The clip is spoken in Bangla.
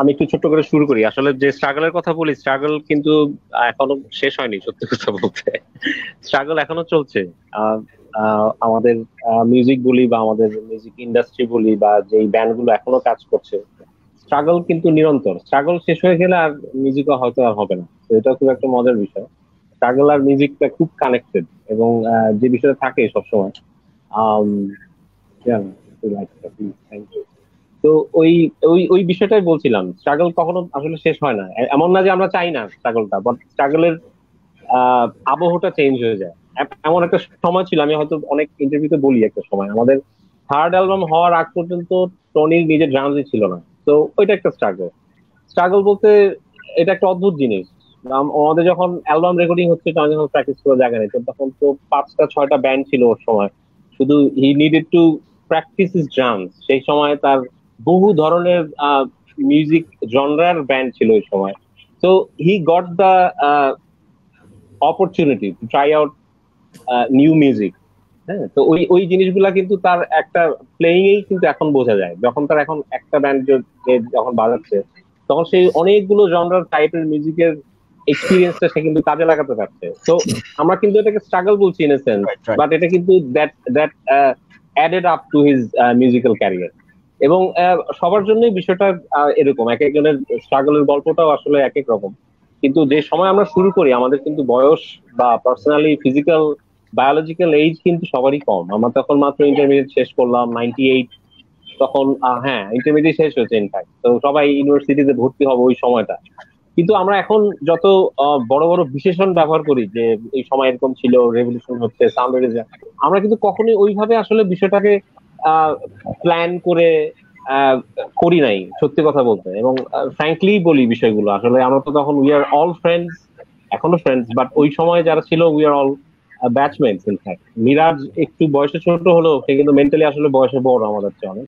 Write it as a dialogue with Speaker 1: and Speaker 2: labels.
Speaker 1: আমি একটু ছোট্ট করে শুরু করি। আসলে যে স্ট্রাগলের কথা বলি, স্ট্রাগল কিন্তু এখনো শেষ হয়নি, সত্যি কথা বলতে। স্ট্রাগল এখনো চলছে। আহ, আমাদের মিউজিক বলি বা আমাদের মিউজিক ইন্ডাস্ট্রি বলি বা যেই ব্যান্ড গুলো এখনো কাজ করছে, স্ট্রাগল কিন্তু নিরন্তর। স্ট্রাগল শেষ হয়ে গেলে আর মিউজিকও হয়তো আর হবে না। তো এটা খুব একটা মজার বিষয়। স্ট্রাগল আর মিউজিকটা খুব কানেক্টেড, এবং যে বিষয়টা থাকে সবসময়। আম, yeah, thank you. তো ওই ওই ওই বিষয়টাই বলছিলাম, স্ট্রাগল কখনো আসলে শেষ হয় না। এমন না যে আমরা চাই না স্ট্রাগলটা, বাট স্ট্রাগলের আবহটা চেঞ্জ হয়ে যায়। এমন একটা সময় ছিল, আমি হয়তো অনেক ইন্টারভিউতে বলি, একটা সময় আমাদের থার্ড অ্যালবাম হওয়ার আগ পর্যন্ত টনির নিজের ড্রামসই ছিল না। তো ওইটা একটা স্ট্রাগল। স্ট্রাগল বলতে এটা একটা অদ্ভুত জিনিস। আমাদের যখন অ্যালবাম রেকর্ডিং হচ্ছে, আমি যখন প্র্যাকটিস করে জায়গা নেই, তো তখন তো 5টা 6টা ব্যান্ড ছিল ওর সময়। শুধু হি needed to practice his drums. সেই সময় তার বহু ধরনের মিউজিক জনরার ব্যান্ড ছিল ওই সময়। তো he got the opportunity to try out new music. হ্যাঁ, তো ওই ওই জিনিসগুলা কিন্তু তার একটা প্লেইং এই কিন্তু এখন বোঝা যায়। যখন তার এখন একটা ব্যান্ড যখন বাজাচ্ছে, তখন সেই অনেকগুলো জনরার টাইপের মিউজিকের এক্সপিরিয়েন্সটা সে কিন্তু কাজে লাগাতে পারছে। তো আমরা কিন্তু এটাকে স্ট্রাগল বলছি in a sense,
Speaker 2: right, right.
Speaker 1: But এটা কিন্তু that that added up to his musical career. এবং সবার জন্যই বিষয়টা এরকম, এক একজনের স্ট্রাগলের গল্পটাও আসলে এক এক রকম। কিন্তু যে সময় আমরা শুরু করি, আমাদের কিন্তু বয়স বা পার্সোনালি ফিজিক্যাল বায়োলজিক্যাল এইজ কিন্তু সবারই কম। আমরা তখন মাত্র ইন্টারমিডিয়েট শেষ করলাম 98। তখন হ্যাঁ, ইন্টারমিডিয়েট শেষ হয়েছে ইনফ্যাক্ট। তো সবাই ইউনিভার্সিটিতে ভর্তি হবে ওই সময়টা। কিন্তু আমরা এখন যত বড় বড় বিশেষণ ব্যবহার করি, যে এই সময় এরকম ছিল, রেভলিউশন হচ্ছে, সাউন্ড, আমরা কিন্তু কখনোই ওইভাবে আসলে বিষয়টাকে প্ল্যান করে আহ, করি নাই, সত্যি কথা বলতে। এবং ফ্র্যাঙ্কলি বলি বিষয়গুলো, আসলে আমরা তো তখন উই আর অল ফ্রেন্ডস, এখনো ফ্রেন্ডস, বাট ওই সময় যারা ছিল we are all batchmates in fact. Miraj একটু বয়সে ছোট হলেও সে কিন্তু মেন্টালি আসলে বয়সে বড় আমাদের চেয়ে অনেক।